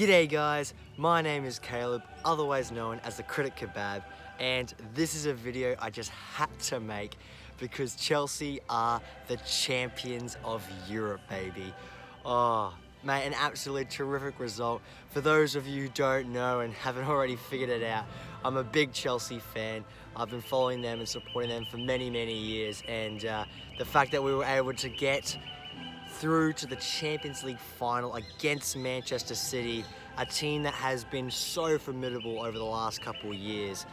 G'day guys, my name is Caleb, otherwise known as the Critic Kebab, and this is a video I just had to make because Chelsea are the champions of Europe, baby. Oh, mate, an absolutely terrific result. For those of you who don't know and haven't already figured it out, I'm a big Chelsea fan. I've been following them and supporting them for many years, and the fact that we were able to get through to the Champions League final against Manchester City, a team that has been so formidable over the last couple of years,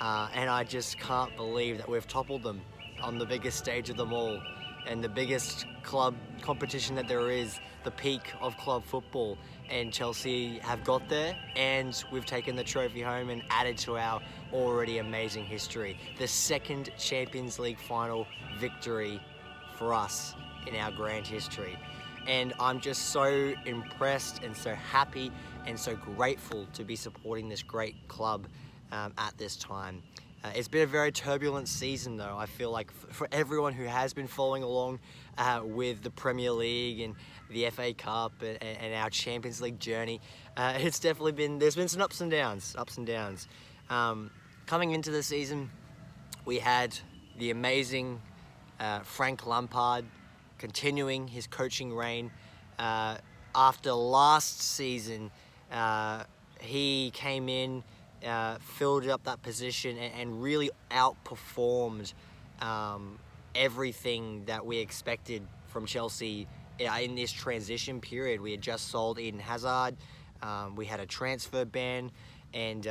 and I just can't believe that we've toppled them on the biggest stage of them all and the biggest club competition that there is, the peak of club football, and Chelsea have got there and we've taken the trophy home and added to our already amazing history. The second Champions League final victory for us in our grand history, and I'm just so impressed and so happy and so grateful to be supporting this great club at this time. It's been a very turbulent season though. I feel like for everyone who has been following along with the Premier League and the FA Cup and our Champions League journey, it's definitely been, there's been some ups and downs. Coming into the season, we had the amazing Frank Lampard continuing his coaching reign. After last season, he came in, filled up that position and really outperformed everything that we expected from Chelsea in this transition period. We had just sold Eden Hazard, we had a transfer ban, and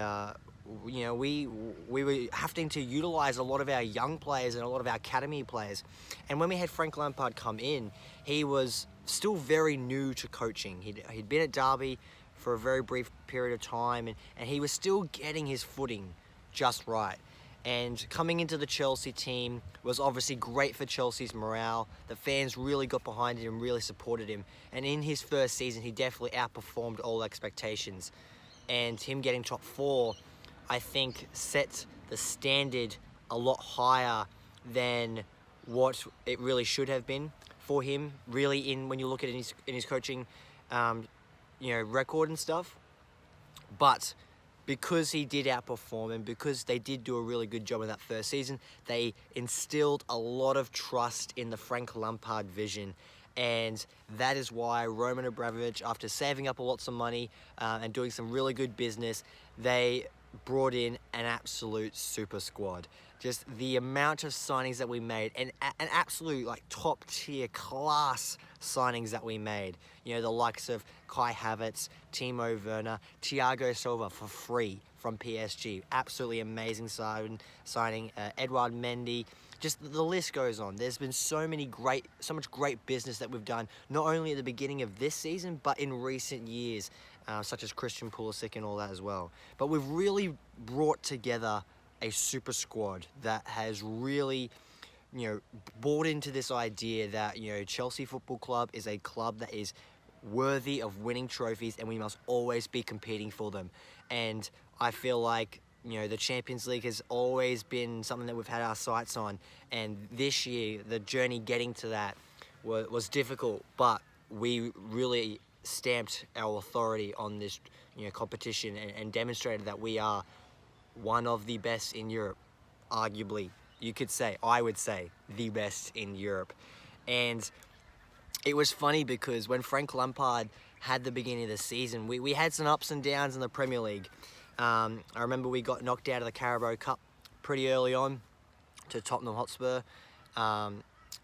you know, we were having to utilize a lot of our young players and a lot of our academy players. And when we had Frank Lampard come in, he was still very new to coaching. He'd been at Derby for a very brief period of time, and he was still getting his footing just right. And coming into the Chelsea team was obviously great for Chelsea's morale. The fans really got behind him and really supported him. And in his first season, he definitely outperformed all expectations. And him getting top four, I think, set the standard a lot higher than what it really should have been for him. Really, when you look at it in his coaching, record and stuff. But because he did outperform and because they did do a really good job in that first season, they instilled a lot of trust in the Frank Lampard vision. And that is why Roman Abramovich, after saving up lots of money and doing some really good business, they brought in an absolute super squad. Just the amount of signings that we made, and an absolute top tier class signings that we made. You know, the likes of Kai Havertz, Timo Verna, Thiago Silva for free from PSG. Absolutely amazing signing. Edouard Mendy. Just the list goes on. There's been so much great business that we've done, not only at the beginning of this season, but in recent years, such as Christian Pulisic and all that as well. But we've really brought together a super squad that has really, bought into this idea that, Chelsea Football Club is a club that is worthy of winning trophies and we must always be competing for them. And I feel like, the Champions League has always been something that we've had our sights on, and this year the journey getting to that was difficult, but we really stamped our authority on this competition and demonstrated that we are one of the best in Europe. Arguably, I would say the best in Europe. And it was funny because when Frank Lampard had the beginning of the season, we had some ups and downs in the Premier League. I remember we got knocked out of the Carabao Cup pretty early on to Tottenham Hotspur,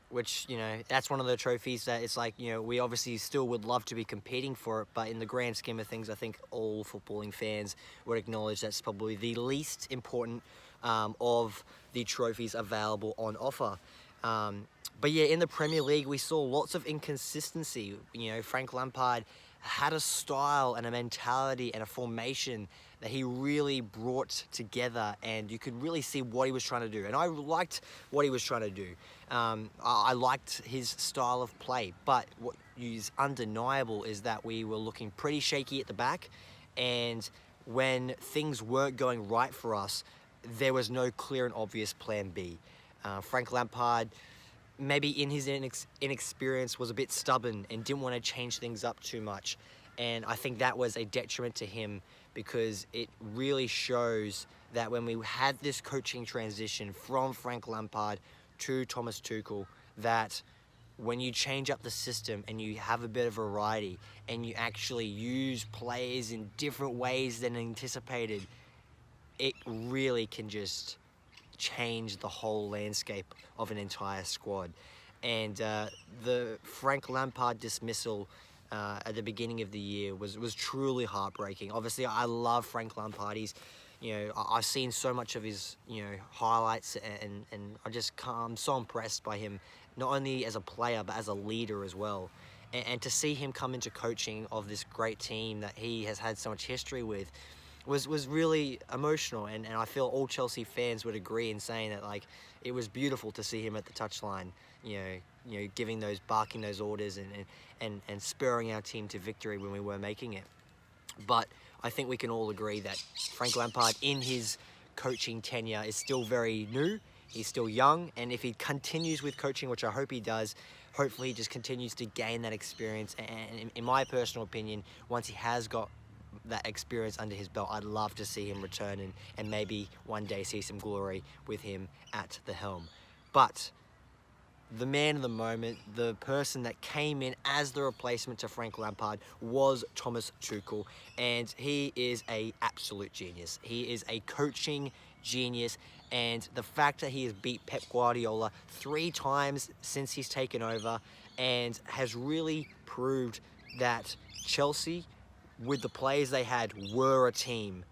which, that's one of the trophies that it's we obviously still would love to be competing for it, but in the grand scheme of things, I think all footballing fans would acknowledge that's probably the least important of the trophies available on offer. But yeah, in the Premier League, we saw lots of inconsistency. Frank Lampard had a style and a mentality and a formation that he really brought together, and you could really see what he was trying to do. And I liked what he was trying to do. I liked his style of play, but what is undeniable is that we were looking pretty shaky at the back, and when things weren't going right for us, there was no clear and obvious plan B. Frank Lampard, maybe in his inexperience, was a bit stubborn and didn't want to change things up too much. And I think that was a detriment to him, because it really shows that when we had this coaching transition from Frank Lampard to Thomas Tuchel, that when you change up the system and you have a bit of variety and you actually use players in different ways than anticipated, it really can just change the whole landscape of an entire squad. And the Frank Lampard dismissal at the beginning of the year was truly heartbreaking. Obviously, I love Frank Lampard. He's, I've seen so much of his, highlights, and I'm so impressed by him, not only as a player but as a leader as well. And to see him come into coaching of this great team that he has had so much history with was really emotional. And I feel all Chelsea fans would agree in saying that, like, it was beautiful to see him at the touchline, barking those orders and spurring our team to victory when we were making it. But I think we can all agree that Frank Lampard, in his coaching tenure, is still very new. He's still young, and if he continues with coaching, which I hope he does, hopefully he just continues to gain that experience. And in my personal opinion, once he has got that experience under his belt, I'd love to see him return and maybe one day see some glory with him at the helm. But the man of the moment, the person that came in as the replacement to Frank Lampard, was Thomas Tuchel, and he is an absolute genius. He is a coaching genius, and the fact that he has beat Pep Guardiola 3 times since he's taken over, and has really proved that Chelsea, with the players they had, were a team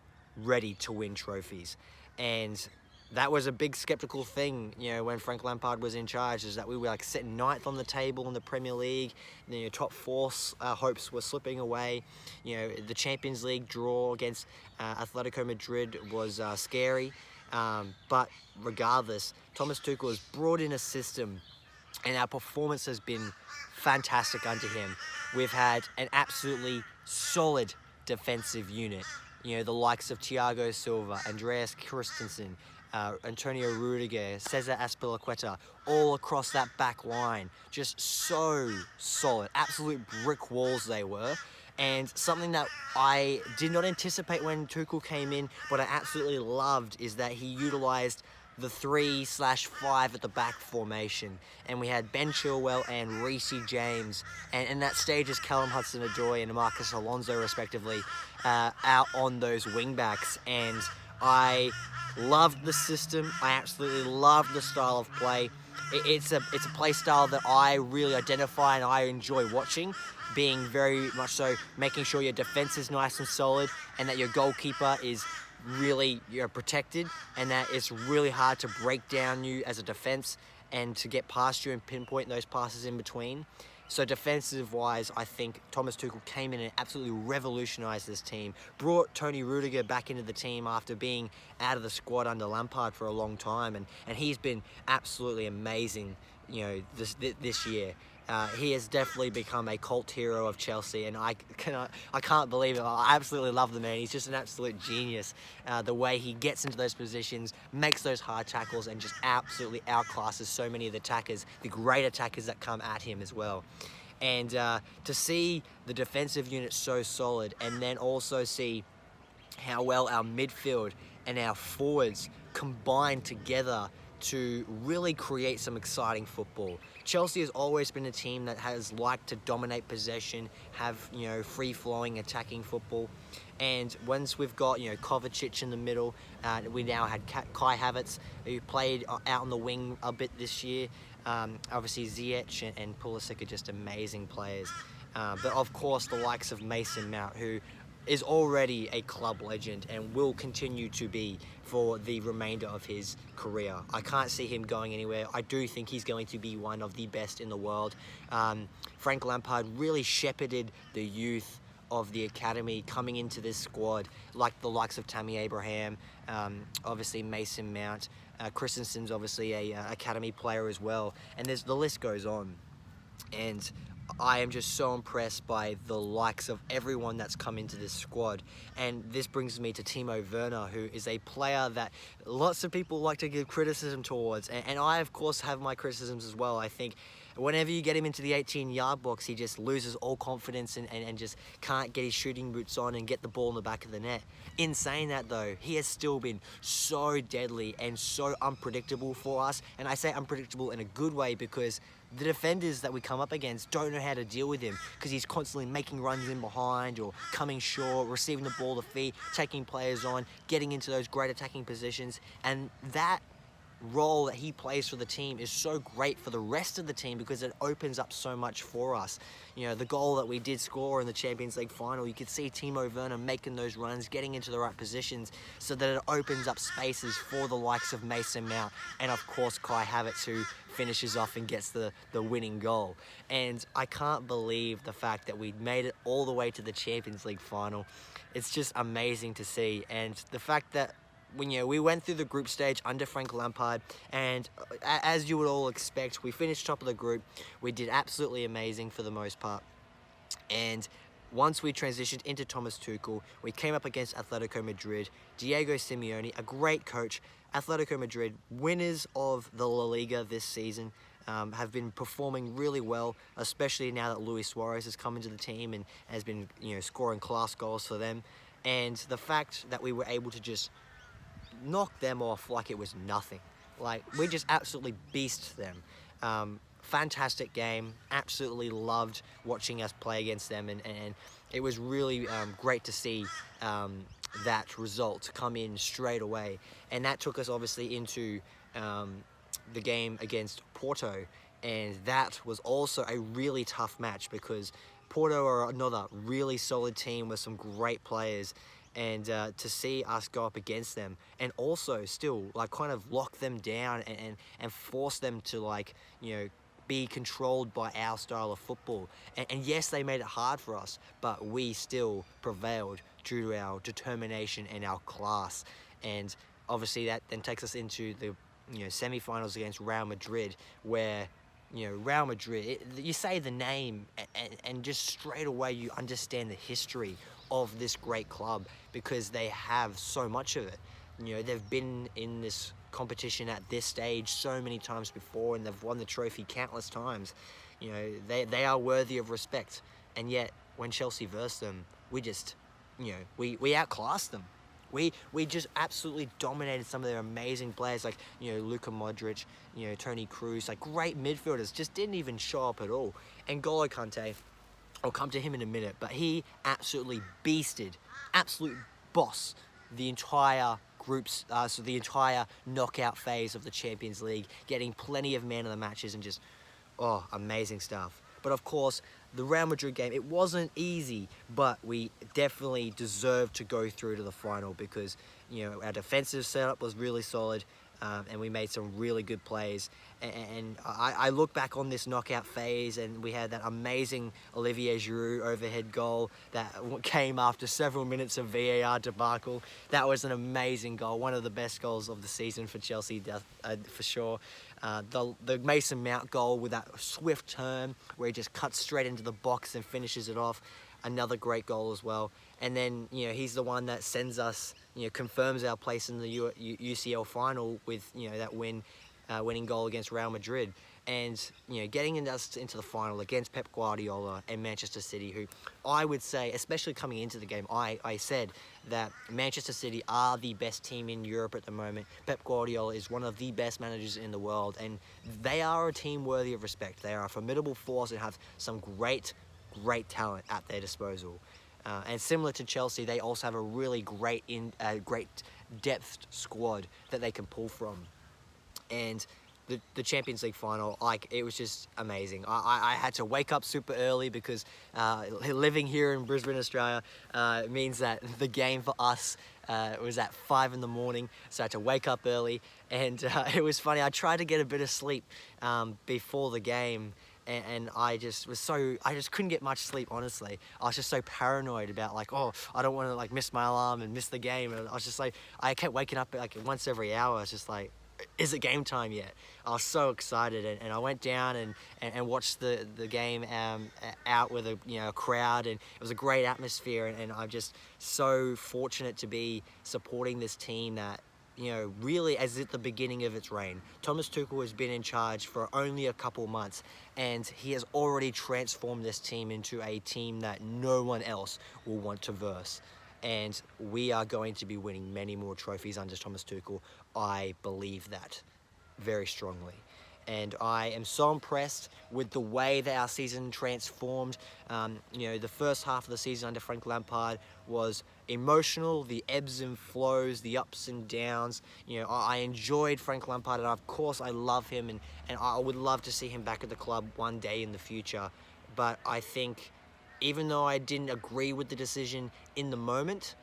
ready to win trophies. And that was a big skeptical thing, when Frank Lampard was in charge, is that we were sitting 9th on the table in the Premier League. Top 4 hopes were slipping away. The Champions League draw against Atletico Madrid was scary. But regardless, Thomas Tuchel has brought in a system, and our performance has been fantastic under him. We've had an absolutely solid defensive unit. The likes of Thiago Silva, Andreas Christensen, Antonio Rudiger, Cesar Azpilicueta, all across that back line. Just so solid. Absolute brick walls they were. And something that I did not anticipate when Tuchel came in, but I absolutely loved, is that he utilised the 3/5 at the back formation. And we had Ben Chilwell and Reece James, and in that stage is Callum Hudson-Odoi and Marcus Alonso respectively, out on those wing backs. And I loved the system. I absolutely loved the style of play. It's a play style that I really identify and I enjoy watching, being very much so making sure your defense is nice and solid, and that your goalkeeper is really protected, and that it's really hard to break down you as a defense and to get past you and pinpoint those passes in between. So defensive wise, I think Thomas Tuchel came in and absolutely revolutionised this team, brought Tony Rudiger back into the team after being out of the squad under Lampard for a long time, and he's been absolutely amazing, this year. He has definitely become a cult hero of Chelsea, and I can't believe it. I absolutely love the man. He's just an absolute genius. The way he gets into those positions, makes those hard tackles, and just absolutely outclasses so many of the attackers, the great attackers that come at him as well. And to see the defensive unit so solid, and then also see how well our midfield and our forwards combine together to really create some exciting football. Chelsea has always been a team that has liked to dominate possession, have free-flowing attacking football, and once we've got Kovacic in the middle, we now had Kai Havertz, who played out on the wing a bit this year. Obviously Ziyech and Pulisic are just amazing players, but of course the likes of Mason Mount, who is already a club legend and will continue to be for the remainder of his career. I can't see him going anywhere. I do think he's going to be one of the best in the world. Frank Lampard really shepherded the youth of the academy coming into this squad, like the likes of Tammy Abraham, obviously Mason Mount, Christensen's obviously a academy player as well, and the list goes on. And I am just so impressed by the likes of everyone that's come into this squad. And this brings me to Timo Verna, who is a player that lots of people like to give criticism towards. And I, of course, have my criticisms as well. I think Whenever you get him into the 18-yard box, he just loses all confidence and just can't get his shooting boots on and get the ball in the back of the net. In saying that though, he has still been so deadly and so unpredictable for us. And I say unpredictable in a good way because the defenders that we come up against don't know how to deal with him because he's constantly making runs in behind or coming short, receiving the ball to feet, taking players on, getting into those great attacking positions. And that role that he plays for the team is so great for the rest of the team because it opens up so much for us. You know, the goal that we did score in the Champions League final, you could see Timo Verna making those runs, getting into the right positions so that it opens up spaces for the likes of Mason Mount and of course Kai Havertz, who finishes off and gets the winning goal. And I can't believe the fact that we made it all the way to the Champions League final. It's just amazing to see. And the fact that we went through the group stage under Frank Lampard, and as you would all expect, we finished top of the group. We did absolutely amazing for the most part. And once we transitioned into Thomas Tuchel, we came up against Atletico Madrid. Diego Simeone, a great coach. Atletico Madrid, winners of the La Liga this season, have been performing really well, especially now that Luis Suarez has come into the team and has been, scoring class goals for them. And the fact that we were able to just knock them off like it was nothing. Like, we just absolutely beast them. Fantastic game. Absolutely loved watching us play against them, and it was really great to see that result come in straight away. And that took us obviously into the game against Porto, and that was also a really tough match because Porto are another really solid team with some great players. And to see us go up against them and also still kind of lock them down and force them to be controlled by our style of football. And yes, they made it hard for us, but we still prevailed due to our determination and our class. And obviously that then takes us into the semi-finals against Real Madrid, where Real Madrid, you say the name and just straight away you understand the history of this great club because they have so much of it. They've been in this competition at this stage so many times before, and they've won the trophy countless times. They are worthy of respect. And yet, when Chelsea versed them, we just, we outclassed them. We just absolutely dominated some of their amazing players like, Luka Modric, Toni Kroos, great midfielders, just didn't even show up at all. And N'Golo Kante, I'll come to him in a minute, but he absolutely beasted, absolute boss, the entire groups, so the entire knockout phase of the Champions League, getting plenty of man of the matches and just, amazing stuff. But of course, the Real Madrid game, it wasn't easy, but we definitely deserved to go through to the final because, our defensive setup was really solid. And we made some really good plays. And I look back on this knockout phase, and we had that amazing Olivier Giroud overhead goal that came after several minutes of VAR debacle. That was an amazing goal, one of the best goals of the season for Chelsea, for sure. The Mason Mount goal with that swift turn where he just cuts straight into the box and finishes it off. Another great goal as well. And then, he's the one that sends us, confirms our place in the UCL final with, that winning goal against Real Madrid. And, getting us into the final against Pep Guardiola and Manchester City, who I would say, especially coming into the game, I said that Manchester City are the best team in Europe at the moment. Pep Guardiola is one of the best managers in the world, and they are a team worthy of respect. They are a formidable force and have some great talent at their disposal. And similar to Chelsea, they also have a really great depth squad that they can pull from. And the Champions League final, it was just amazing. I had to wake up super early because living here in Brisbane, Australia, means that the game for us was at 5 in the morning, so I had to wake up early. And it was funny, I tried to get a bit of sleep before the game, and I just couldn't get much sleep, honestly. I was just so paranoid about I don't want to miss my alarm and miss the game. And I was just I kept waking up once every hour. I was just is it game time yet? I was so excited, and I went down and watched the game out with a crowd, and it was a great atmosphere, and I'm just so fortunate to be supporting this team that really as at the beginning of its reign. Thomas Tuchel has been in charge for only a couple months, and he has already transformed this team into a team that no one else will want to verse. And we are going to be winning many more trophies under Thomas Tuchel. I believe that very strongly. And I am so impressed with the way that our season transformed. The first half of the season under Frank Lampard was emotional, the ebbs and flows, the ups and downs. I enjoyed Frank Lampard, and of course I love him, and I would love to see him back at the club one day in the future. But I think, even though I didn't agree with the decision in the moment,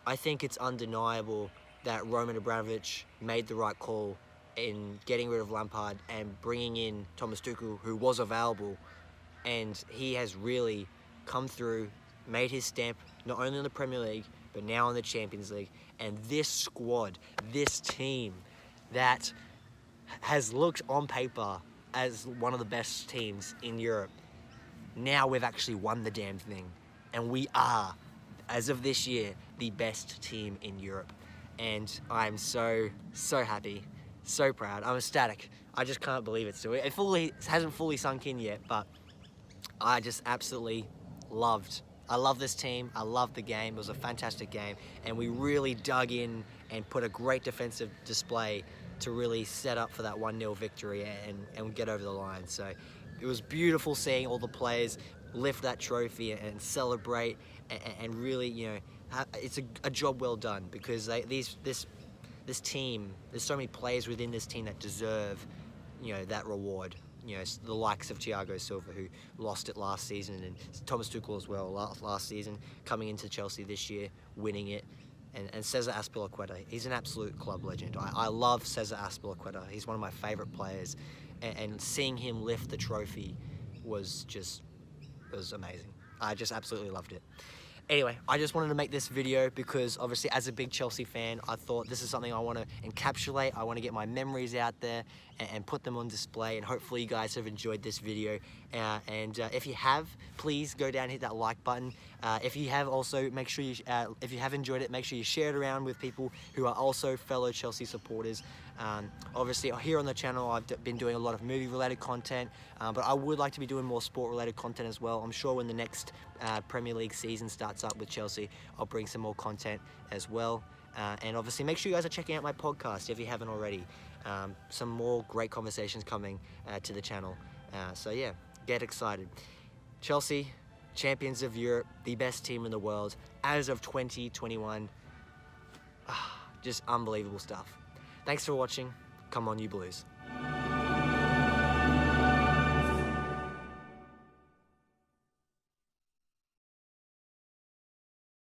I think it's undeniable that Roman Abramovich made the right call in getting rid of Lampard and bringing in Thomas Tuchel, who was available, and he has really come through, made his stamp not only in the Premier League but now in the Champions League. And this squad, this team that has looked on paper as one of the best teams in Europe, now we've actually won the damn thing, and we are, as of this year, the best team in Europe. And I'm so happy, so proud. I'm ecstatic. I just can't believe it still. It hasn't fully sunk in yet, but I just absolutely I love this team. I love the game. It was a fantastic game, and we really dug in and put a great defensive display to really set up for that 1-0 victory and get over the line. So it was beautiful seeing all the players lift that trophy and celebrate, and really, it's a job well done, because this team, there's so many players within this team that deserve, that reward. The likes of Thiago Silva, who lost it last season, and Thomas Tuchel as well last season, coming into Chelsea this year, winning it, and Cesar Azpilicueta. He's an absolute club legend. I love Cesar Azpilicueta. He's one of my favourite players, and seeing him lift the trophy was amazing. I just absolutely loved it. Anyway, I just wanted to make this video because obviously as a big Chelsea fan, I thought this is something I want to encapsulate. I want to get my memories out there and put them on display, and hopefully you guys have enjoyed this video. If you have, please go down and hit that like button. If you have, also make sure if you have enjoyed it, make sure you share it around with people who are also fellow Chelsea supporters. Obviously here on the channel I've been doing a lot of movie related content, but I would like to be doing more sport related content as well. I'm sure when the next Premier League season starts up with Chelsea, I'll bring some more content as well. And obviously make sure you guys are checking out my podcast if you haven't already. Some more great conversations coming to the channel. So yeah, get excited. Chelsea, champions of Europe, the best team in the world as of 2021. Just unbelievable stuff. Thanks for watching. Come on, you Blues.